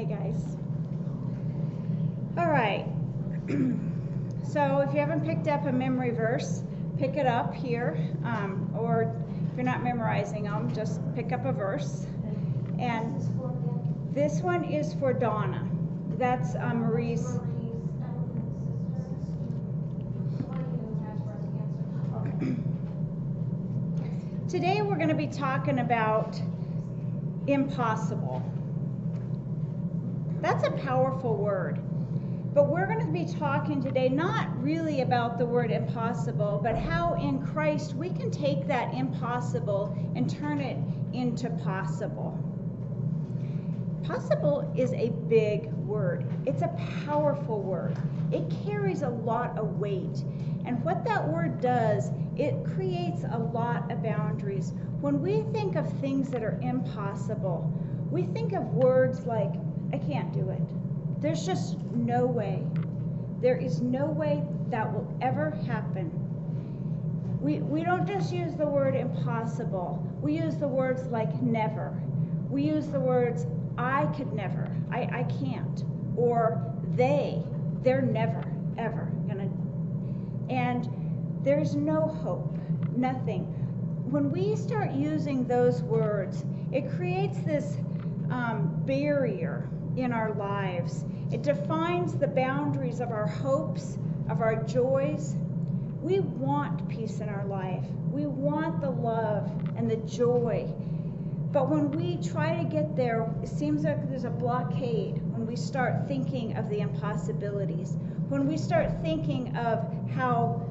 guys. All right. So if you haven't picked up a memory verse, pick it up here. Or if you're not memorizing them, just pick up a verse. And this one is for Donna. That's Marie's. Today we're going to be talking about impossible. That's a powerful word. But we're going to be talking today not really about the word impossible, but how in Christ we can take that impossible and turn it into possible. Possible is a big word. It's a powerful word. It carries a lot of weight. And what that word does, it creates a lot of boundaries. When we think of things that are impossible, we think of words like, I can't do it. There's just no way. There is no way that will ever happen. We don't just use the word impossible. We use the words like never. We use the words I could never, I can't, or they're never, ever gonna. And there's no hope, nothing. When we start using those words, it creates this barrier in our lives. It defines the boundaries of our hopes, of our joys. We want peace in our life. We want the love and the joy. But when we try to get there, it seems like there's a blockade when we start thinking of the impossibilities. When we start thinking of how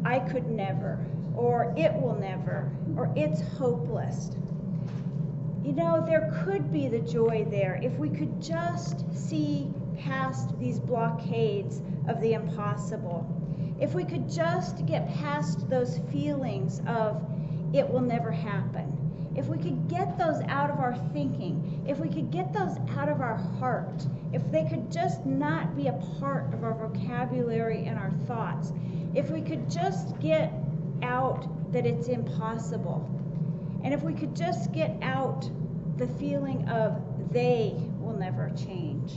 I could never, or it will never, or it's hopeless. You know, there could be the joy there if we could just see past these blockades of the impossible. If we could just get past those feelings of it will never happen. If we could get those out of our thinking, if we could get those out of our heart, if they could just not be a part of our vocabulary and our thoughts, if we could just get out that it's impossible, and if we could just get out the feeling of they will never change,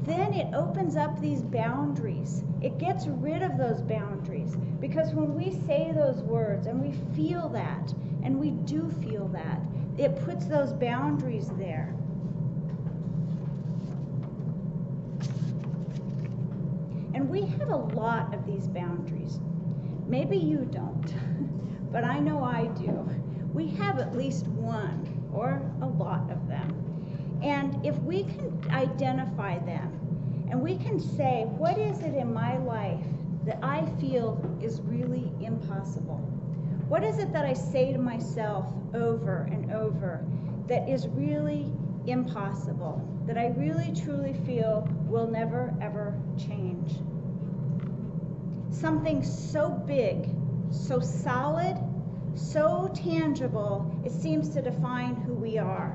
then it opens up these boundaries. It gets rid of those boundaries. Because when we say those words and we feel that, and we do feel that, it puts those boundaries there. And we have a lot of these boundaries. Maybe you don't, but I know I do. We have at least one or a lot of them. And if we can identify them and we can say, what is it in my life that I feel is really impossible? What is it that I say to myself over and over that is really impossible, that I really truly feel will never ever change? Something so big, so solid, so tangible, it seems to define who we are.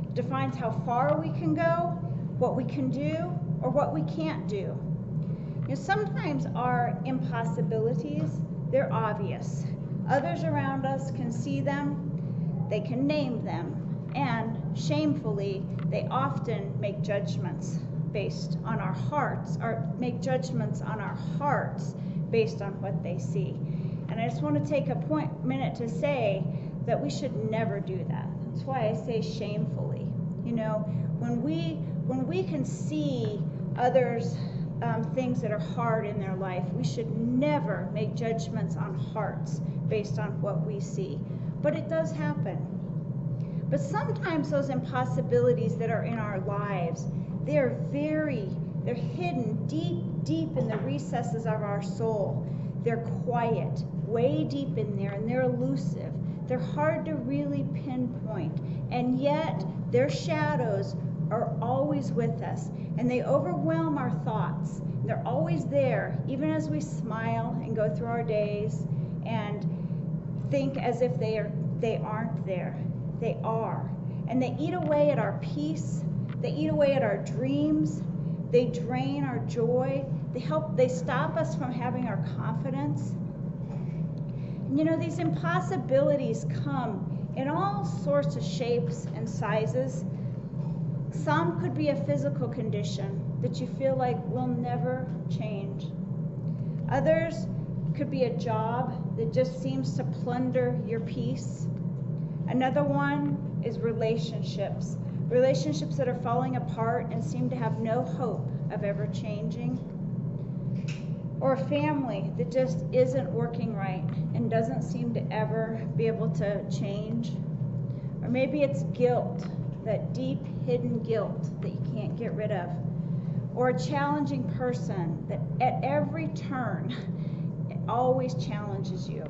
It defines how far we can go, what we can do, or what we can't do. You know, sometimes our impossibilities, they're obvious. Others around us can see them, they can name them, and shamefully, they often make judgments based on our hearts, or make judgments on our hearts based on what they see. And I just want to take a minute to say that we should never do that. That's why I say shamefully. You know, when we can see others' things that are hard in their life, we should never make judgments on hearts based on what we see. But it does happen. But sometimes those impossibilities that are in our lives, they're hidden deep in the recesses of our soul. They're quiet, way deep in there, and they're elusive. They're hard to really pinpoint, and yet their shadows are always with us, and they overwhelm our thoughts. They're always there, even as we smile and go through our days and think as if they aren't there. They are, and they eat away at our peace. They eat away at our dreams. They drain our joy. They stop us from having our confidence. And you know, these impossibilities come in all sorts of shapes and sizes. Some could be a physical condition that you feel like will never change. Others could be a job that just seems to plunder your peace. Another one is relationships that are falling apart and seem to have no hope of ever changing. Or a family that just isn't working right and doesn't seem to ever be able to change. Or maybe it's guilt, that deep hidden guilt that you can't get rid of. Or a challenging person that at every turn it always challenges you.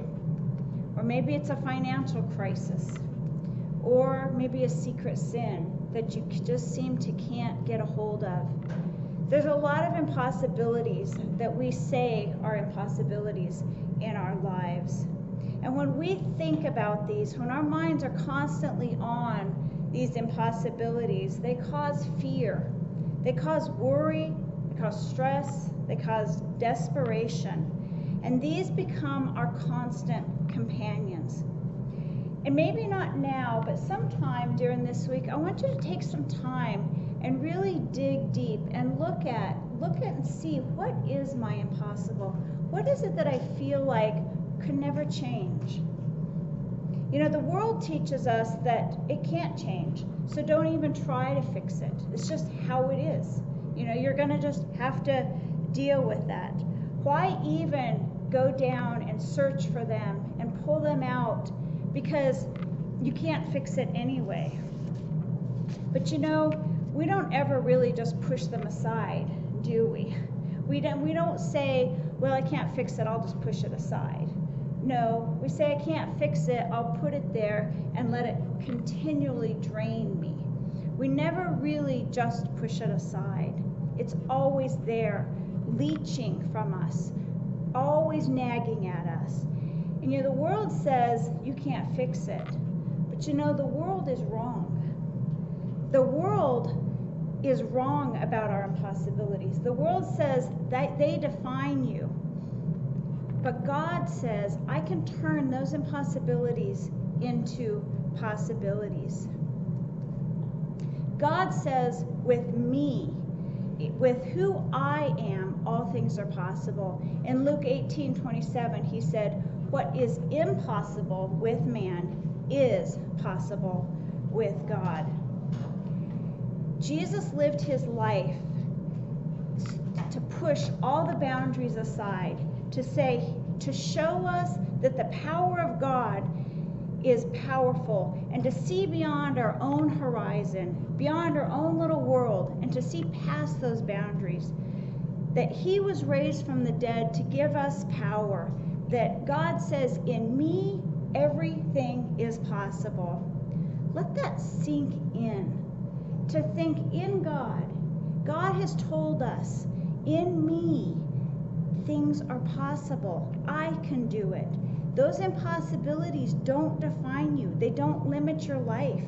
Or maybe it's a financial crisis. Or maybe a secret sin that you just seem to can't get a hold of. There's a lot of impossibilities that we say are impossibilities in our lives. And when we think about these, when our minds are constantly on these impossibilities, they cause fear, they cause worry, they cause stress, they cause desperation. And these become our constant companions. And maybe not now, but sometime during this week, I want you to take some time and really dig deep and look at and see, what is my impossible? What is it that I feel like could never change? You know, the world teaches us that it can't change, so don't even try to fix it. It's just how it is. You know, you're going to just have to deal with that. Why even go down and search for them and pull them out? Because you can't fix it anyway. But you know, we don't ever really just push them aside, do we? We don't say, well, I can't fix it, I'll just push it aside. No, we say, I can't fix it, I'll put it there and let it continually drain me. We never really just push it aside. It's always there, leeching from us, always nagging at us. And you know, the world says you can't fix it. But you know, the world is wrong. The world is wrong about our impossibilities. The world says that they define you. But God says, I can turn those impossibilities into possibilities. God says, with me, with who I am, all things are possible. In Luke 18:27, he said, what is impossible with man is possible with God. Jesus lived his life to push all the boundaries aside, to show us that the power of God is powerful, and to see beyond our own horizon, beyond our own little world, and to see past those boundaries. That he was raised from the dead to give us power. That God says, in me, everything is possible. Let that sink in. To think in God. God has told us, in me, things are possible. I can do it. Those impossibilities don't define you. They don't limit your life.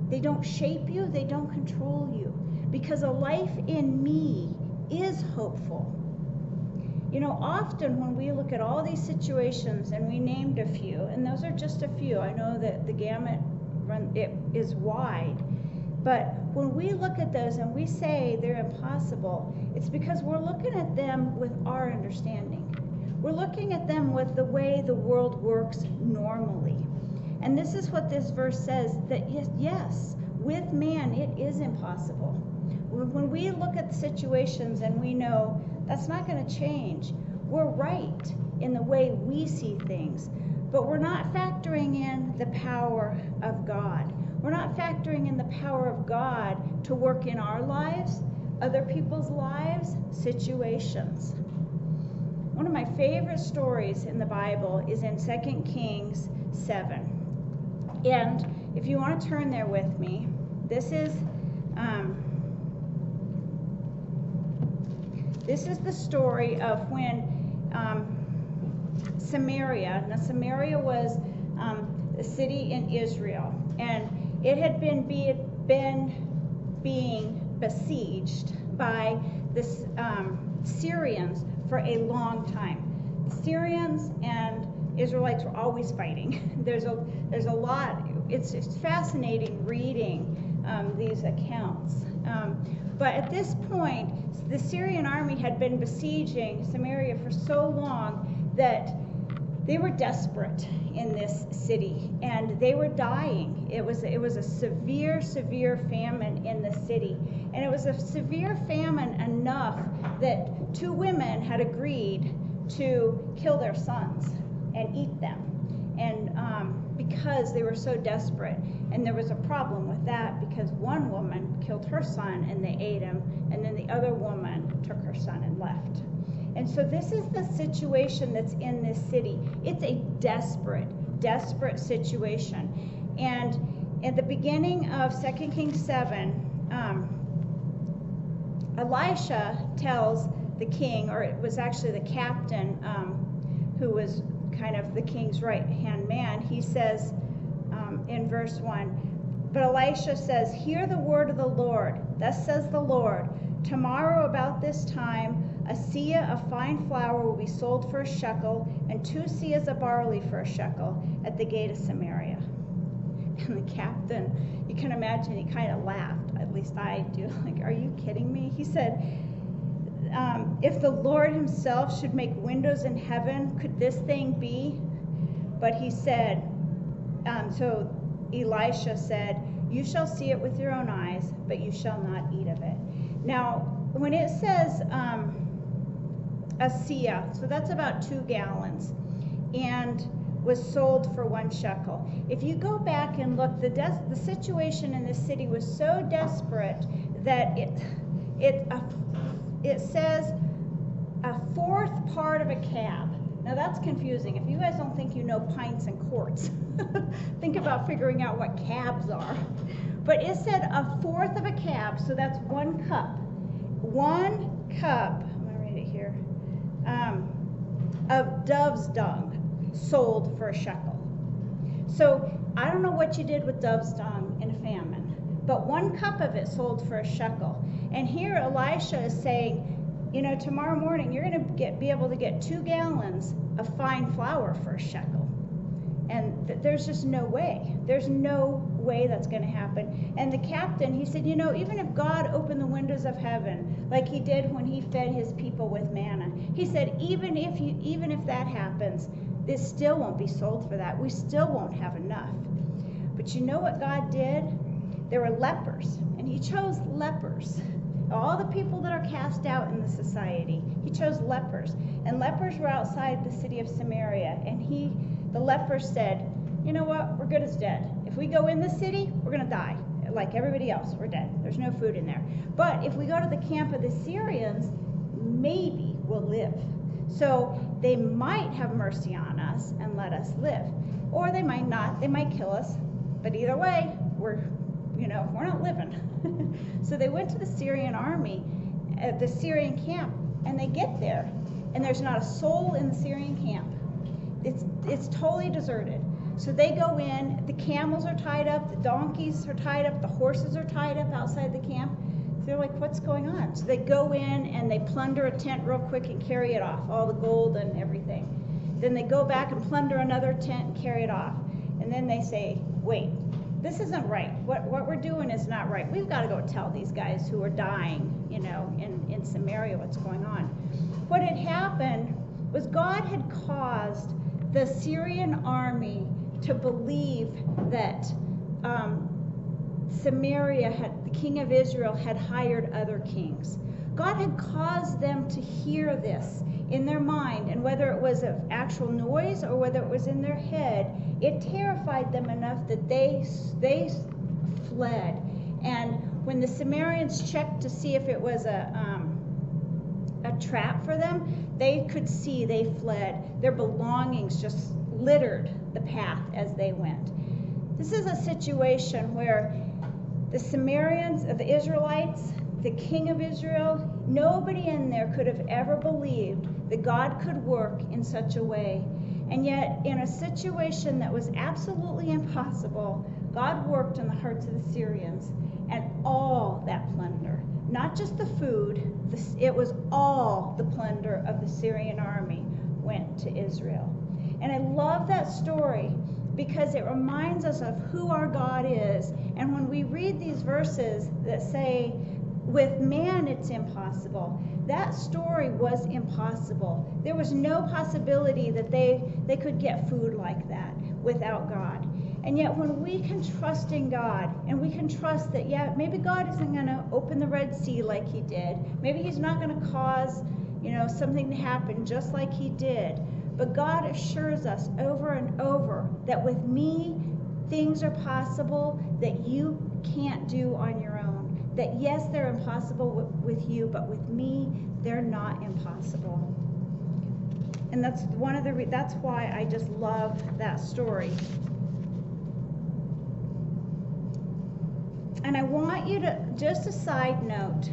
They don't shape you. They don't control you. Because a life in me is hopeful. You know, often when we look at all these situations, and we named a few, and those are just a few. I know that the gamut it is wide. But when we look at those and we say they're impossible, it's because we're looking at them with our understanding. We're looking at them with the way the world works normally. And this is what this verse says, that yes, with man it is impossible. When we look at the situations and we know that's not going to change, we're right in the way we see things. But we're not factoring in the power of God. We're not factoring in the power of God to work in our lives, other people's lives, situations. One of my favorite stories in the Bible is in 2 Kings 7. And if you want to turn there with me, this is the story of when Samaria. Now Samaria was a city in Israel, and it had been being besieged by the Syrians for a long time. The Syrians and Israelites were always fighting. There's a lot. It's fascinating reading these accounts. But at this point, the Syrian army had been besieging Samaria for so long that they were desperate in this city, and they were dying. It was a severe, severe famine in the city. And it was a severe famine enough that 2 women had agreed to kill their sons and eat them. And because they were so desperate. And there was a problem with that because one woman killed her son and they ate him, and then the other woman took her son and left. And so this is the situation that's in this city. It's a desperate situation. And at the beginning of 2 Kings 7, Elisha tells the king, or it was actually the captain, who was kind of the king's right-hand man. He says in verse 1, but Elisha says, hear the word of the Lord. Thus says the Lord, tomorrow about this time, a seah of fine flour will be sold for a shekel, and 2 seahs of barley for a shekel at the gate of Samaria. And the captain, you can imagine, he kind of laughed. At least I do. Like, are you kidding me? He said, if the Lord himself should make windows in heaven, could this thing be? But he said, so Elisha said, you shall see it with your own eyes, but you shall not eat of it. Now, when it says a seah, so that's about 2 gallons, and was sold for 1 shekel. If you go back and look, the situation in this city was so desperate that it says a 1/4 part of a cab. Now that's confusing. If you guys don't think you know pints and quarts, think about figuring out what cabs are. But it said a 1/4 of a cab, so that's 1 cup. 1 cup, I'm going to read it here, of dove's dung sold for a shekel. So I don't know what you did with dove's dung in a famine, but 1 cup of it sold for a shekel. And here Elisha is saying, you know, tomorrow morning you're going to be able to get 2 gallons of fine flour for a shekel. And there's just no way. There's no way that's going to happen. And the captain, he said, you know, even if God opened the windows of heaven, like he did when he fed his people with manna, he said, even if that happens, this still won't be sold for that. We still won't have enough. But you know what God did? There were lepers, and he chose lepers. All the people that are cast out in the society, he chose lepers. And lepers were outside the city of Samaria. And the lepers said, you know what? We're good as dead. If we go in the city, we're going to die. Like everybody else, we're dead. There's no food in there. But if we go to the camp of the Syrians, maybe we'll live. So they might have mercy on us and let us live. Or they might not. They might kill us. But either way, we're not living. So they went to the Syrian army, the Syrian camp, and they get there, and there's not a soul in the Syrian camp. It's totally deserted. So they go in, the camels are tied up, the donkeys are tied up, the horses are tied up outside the camp. So they're like, what's going on? So they go in and they plunder a tent real quick and carry it off, all the gold and everything. Then they go back and plunder another tent and carry it off. And then they say, wait, this isn't right. What we're doing is not right. We've got to go tell these guys who are dying, in Samaria what's going on. What had happened was God had caused the Syrian army to believe that the king of Israel had hired other kings. God had caused them to hear this in their mind, and whether it was an actual noise or whether it was in their head, it terrified them enough that they fled. And when the Samaritans checked to see if it was a trap for them, they could see they fled. Their belongings just littered the path as they went. This is a situation where the Samaritans, the Israelites, the king of Israel, nobody in there could have ever believed that God could work in such a way. And yet, in a situation that was absolutely impossible, God worked in the hearts of the Syrians, and all that plunder, not just the food, it was all the plunder of the Syrian army went to Israel. And I love that story because it reminds us of who our God is. And when we read read these verses that say, with man it's impossible. That story was impossible. There was no possibility that they could get food like that without God. And yet when we can trust in God, and we can trust that, yeah, maybe God isn't going to open the Red Sea like he did. Maybe he's not going to cause, something to happen just like he did. But God assures us over and over that with me, things are possible that you can't do on your own. That yes, they're impossible with you, but with me, they're not impossible. And that's that's why I just love that story. And I want you to, just a side note,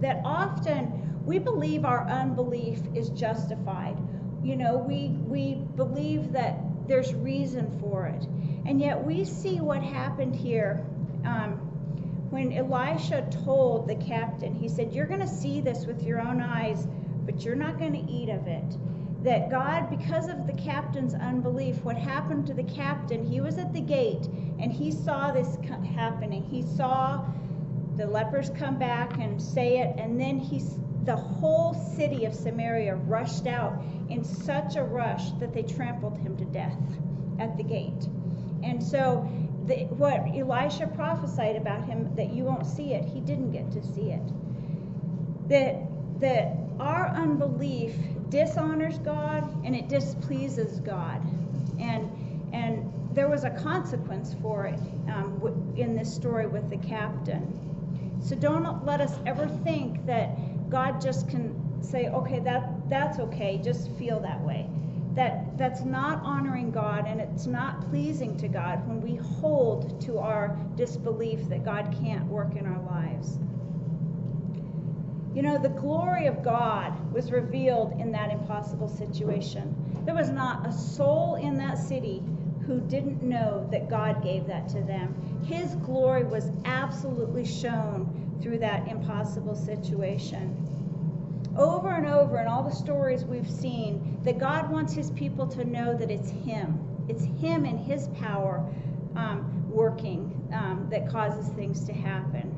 that often we believe our unbelief is justified. We believe that there's reason for it. And yet we see what happened here. When Elisha told the captain, he said, you're going to see this with your own eyes, but you're not going to eat of it. That God, because of the captain's unbelief, what happened to the captain, he was at the gate, and he saw this happening. He saw the lepers come back and say it, and then the whole city of Samaria rushed out in such a rush that they trampled him to death at the gate. And so what Elisha prophesied about him, that you won't see it, he didn't get to see it. That our unbelief dishonors God and it displeases God. And there was a consequence for it in this story with the captain. So don't let us ever think that God just can say, okay, that's okay, just feel that way. That's not honoring God, and it's not pleasing to God when we hold to our disbelief that God can't work in our lives. The glory of God was revealed in that impossible situation. There was not a soul in that city who didn't know that God gave that to them. His glory was absolutely shown through that impossible situation. Over and over in all the stories we've seen, that God wants his people to know that it's him. It's him and his power working that causes things to happen.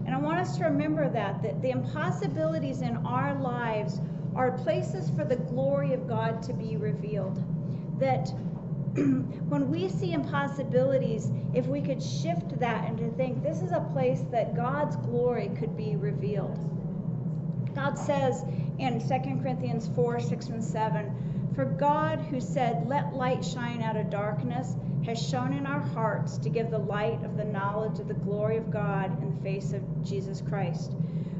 And I want us to remember that the impossibilities in our lives are places for the glory of God to be revealed. That when we see impossibilities, if we could shift that and to think this is a place that God's glory could be revealed. God says in 2 Corinthians 4, 6, and 7, for God who said, let light shine out of darkness, has shone in our hearts to give the light of the knowledge of the glory of God in the face of Jesus Christ.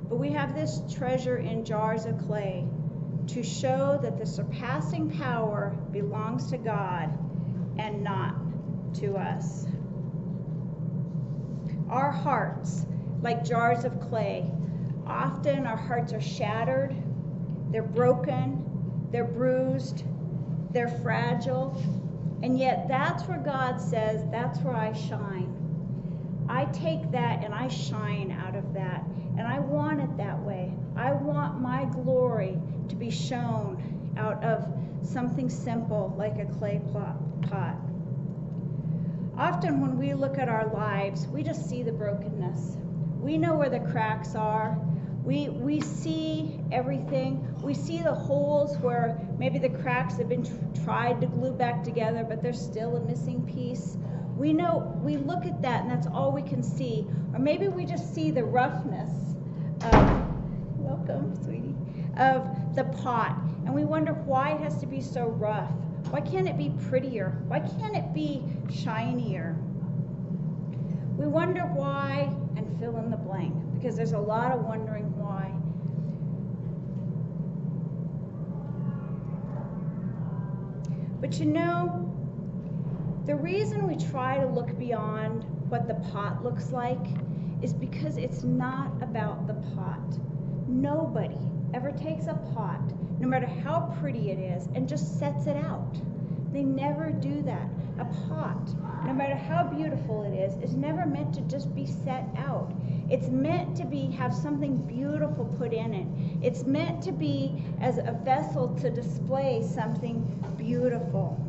But we have this treasure in jars of clay to show that the surpassing power belongs to God and not to us. Our hearts, like jars of clay, often our hearts are shattered, they're broken, they're bruised, they're fragile, and yet that's where God says, that's where I shine. I take that and I shine out of that, and I want it that way. I want my glory to be shown out of something simple like a clay pot. Often when we look at our lives, we just see the brokenness. We know where the cracks are. We see everything. We see the holes where maybe the cracks have been tried to glue back together, but there's still a missing piece. We know, we look at that and that's all we can see. Or maybe we just see the roughness of, welcome, sweetie, of the pot. And we wonder why it has to be so rough. Why can't it be prettier? Why can't it be shinier? We wonder why and fill in the blank, because there's a lot of wondering why. But the reason we try to look beyond what the pot looks like is because it's not about the pot. Nobody ever takes a pot, no matter how pretty it is, and just sets it out. They never do that. A pot, no matter how beautiful it is never meant to just be set out. It's meant to have something beautiful put in it. It's meant to be as a vessel to display something beautiful.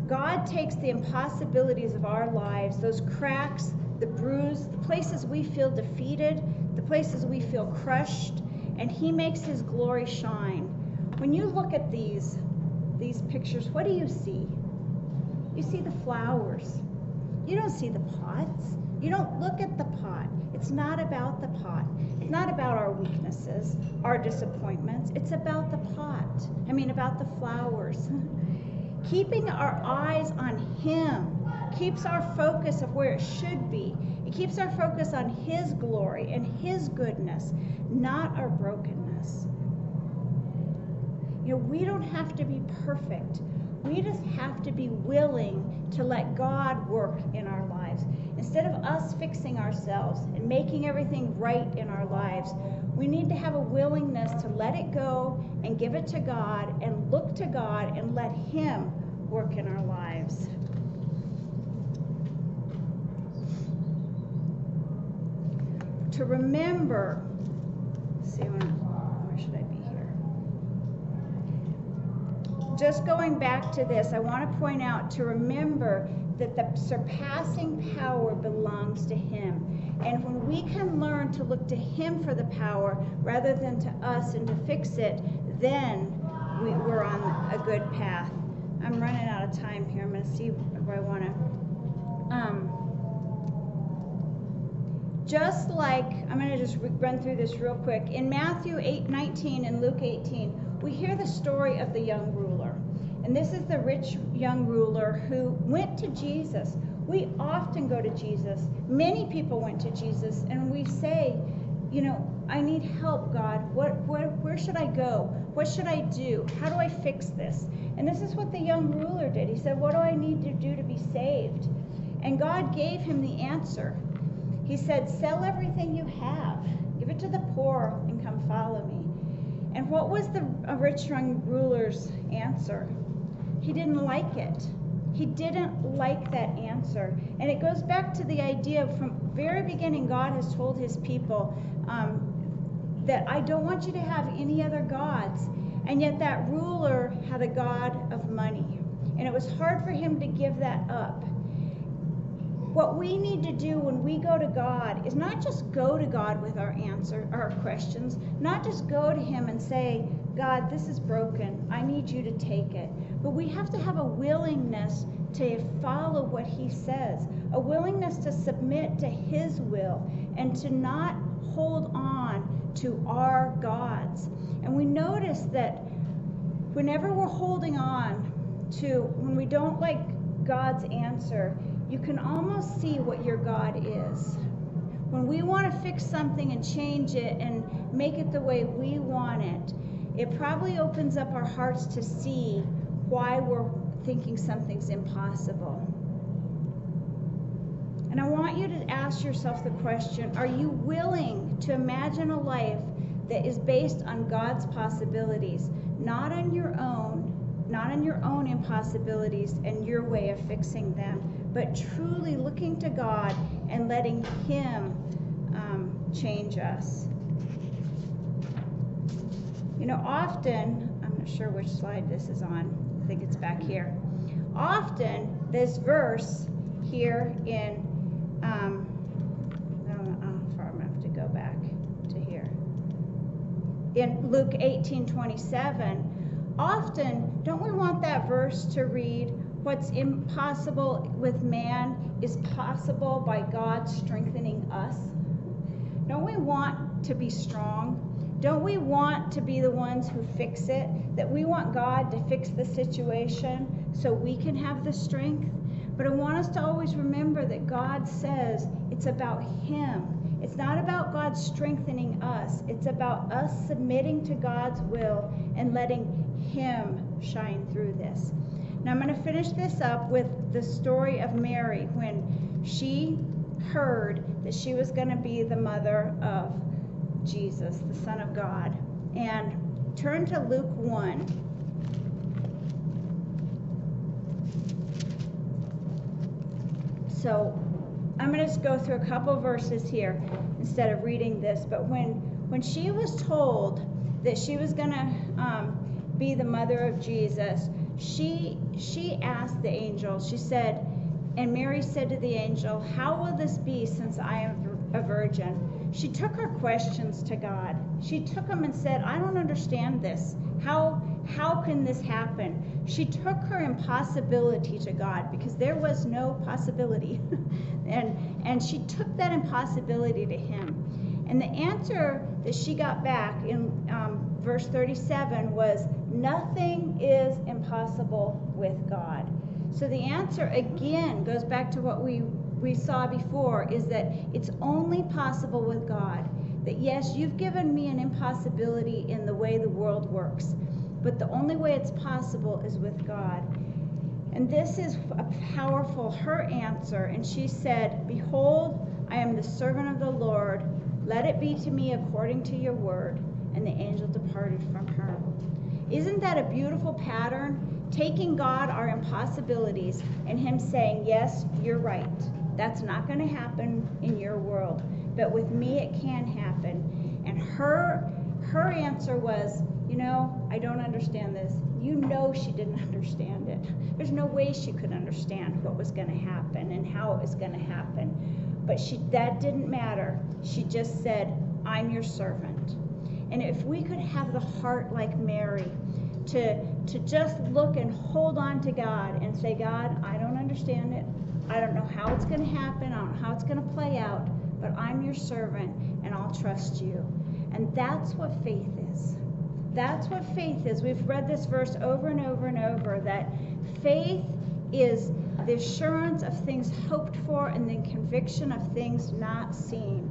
God takes the impossibilities of our lives, those cracks, the bruise, the places we feel defeated, the places we feel crushed, and he makes his glory shine. When you look at these pictures, what do you see? You see the flowers. You don't see the pots. You don't look at the pot. It's not about the pot. It's not about our weaknesses, our disappointments. It's about the pot. About the flowers. Keeping our eyes on him keeps our focus of where it should be. It keeps our focus on his glory and his goodness, not our brokenness. We don't have to be perfect. We just have to be willing to let God work in our lives. Instead of us fixing ourselves and making everything right in our lives, we need to have a willingness to let it go and give it to God and look to God and let him work in our lives. To remember, where should I be here? Just going back to this, I want to point out to remember that the surpassing power belongs to him. And when we can learn to look to him for the power rather than to us and to fix it, then we're on a good path. I'm running out of time here. I'm going to see if I want to. Just like, I'm going to just run through this real quick. In Matthew 8:19 and Luke 18, we hear the story of the young ruler. And this is the rich young ruler who went to Jesus. We often go to Jesus. Many people went to Jesus, and we say, I need help, God. Where should I go? What should I do? How do I fix this? And this is what the young ruler did. He said, what do I need to do to be saved? And God gave him the answer. He said, sell everything you have. Give it to the poor and come follow me. And what was the rich young ruler's answer? He didn't like it. He didn't like that answer. And it goes back to the idea from very beginning, God has told his people that I don't want you to have any other gods. And yet that ruler had a god of money. And it was hard for him to give that up. What we need to do when we go to God is not just go to God with our questions, not just go to him and say, God, this is broken. I need you to take it. But we have to have a willingness to follow what he says, a willingness to submit to his will and to not hold on to our gods. And we notice that whenever we're holding on to, when we don't like God's answer, you can almost see what your God is. When we want to fix something and change it and make it the way we want it, it probably opens up our hearts to see why we're thinking something's impossible. And I want you to ask yourself the question, are you willing to imagine a life that is based on God's possibilities, not on your own impossibilities and your way of fixing them, but truly looking to God and letting him change us. Often, I'm not sure which slide this is on. I think it's back here. Often, this verse here in, I don't know how far I'm going to have to go back to here. In Luke 18:27, often, don't we want that verse to read, what's impossible with man is possible by God strengthening us? Don't we want to be strong? Don't we want to be the ones who fix it? That we want God to fix the situation so we can have the strength? But I want us to always remember that God says it's about him. It's not about God strengthening us. It's about us submitting to God's will and letting him shine through this. Now I'm going to finish this up with the story of Mary when she heard that she was going to be the mother of Jesus, the Son of God. And turn to Luke 1. So I'm going to just go through a couple verses here instead of reading this. But when she was told that she was going to be the mother of Jesus, she asked the angel, she said, and Mary said to the angel, "How will this be since I am a virgin?" She took her questions to God. She took them and said, "I don't understand this. How can this happen?" She took her impossibility to God, because there was no possibility. and she took that impossibility to him. And the answer that she got back in verse 37 was, "Nothing is impossible with God." So the answer again goes back to what we saw before, is that it's only possible with God. That yes, you've given me an impossibility in the way the world works, but the only way it's possible is with God. And this is a powerful, her answer. And she said, "Behold, I am the servant of the Lord. Let it be to me according to your word." And the angel departed from her. Isn't that a beautiful pattern? Taking God, our impossibilities, and him saying, "Yes, you're right. That's not going to happen in your world, but with me it can happen." And her answer was, "I don't understand this." She didn't understand it. There's no way she could understand what was going to happen and how it was going to happen. But that didn't matter. She just said, "I'm your servant." And if we could have the heart like Mary, to just look and hold on to God and say, "God, I don't understand it. I don't know how it's going to happen. I don't know how it's going to play out, but I'm your servant and I'll trust you." And that's what faith is. That's what faith is. We've read this verse over and over and over, that faith is the assurance of things hoped for and the conviction of things not seen.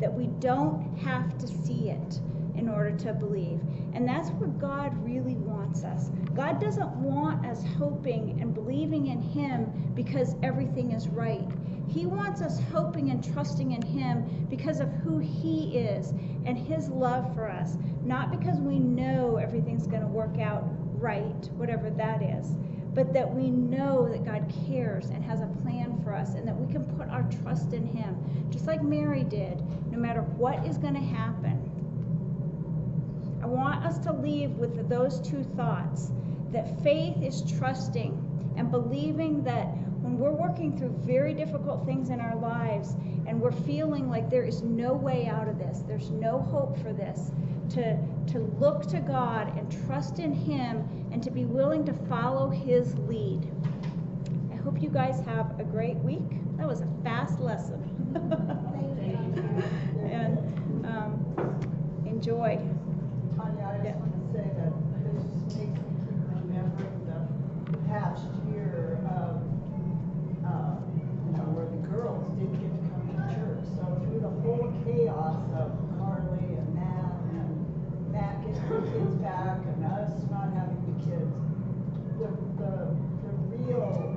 That we don't have to see it in order to believe. And that's where God really wants us. God doesn't want us hoping and believing in him because everything is right. He wants us hoping and trusting in him because of who he is and his love for us. Not because we know everything's going to work out right, whatever that is, but that we know that God cares and has a plan for us, and that we can put our trust in him, just like Mary did, no matter what is going to happen. I want us to leave with those two thoughts, that faith is trusting and believing that when we're working through very difficult things in our lives and we're feeling like there is no way out of this, there's no hope for this, to look to God and trust in him and to be willing to follow his lead. I hope you guys have a great week. That was a fast lesson. And enjoy. Tanya, I just want to say that this makes me keep remembering the past year of, where the girls didn't get to come to church. So through the whole chaos of Carly and Matt getting the kids back and us not having the kids, the real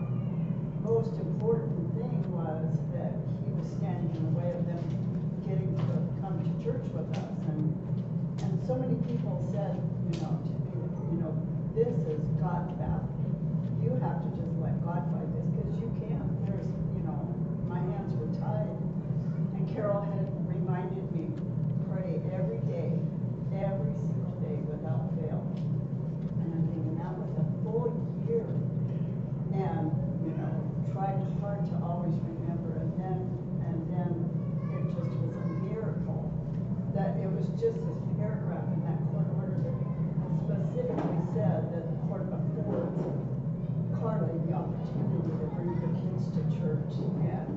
most important thing was that he was standing in the way of them getting to come to church with us. And so many people said, to me, this is God's battle. You have to just let God fight this, because you can't. There's, my hands were tied. And Carol had reminded me, pray every day, every single day without fail. And I'm thinking, that was a full year. And, tried hard to always remember. And then it just was a miracle that it was just this paragraph in that court order that specifically said that the court affords Carly the opportunity to bring her kids to church, and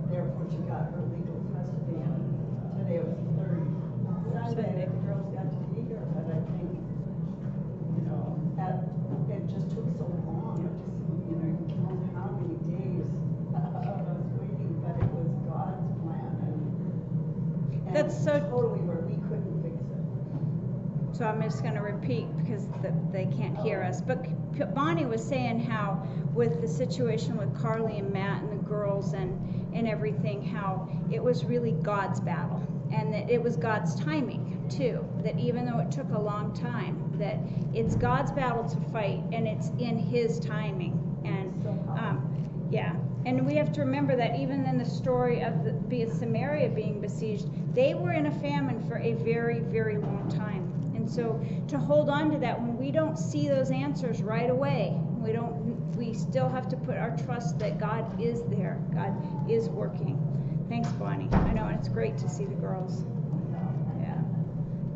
therefore she got her legal custody. And today was the third Sunday the girls got to be here, but I think, it just took so long. It just, you count how many days of us waiting, but it was God's plan, and That's so totally where we couldn't fix it. So I'm just going to repeat because they can't hear us. But Bonnie was saying how with the situation with Carly and Matt and the girls and everything, how it was really God's battle. And that it was God's timing, too. That even though it took a long time, that it's God's battle to fight, and it's in his timing. And, yeah. And we have to remember that even in the story of Samaria being besieged, they were in a famine for a very, very long time. And And so to hold on to that when we don't see those answers right away, we still have to put our trust that God is there. God is working. Thanks, Bonnie. I know, and it's great to see the girls. Yeah.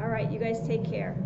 All right, you guys take care.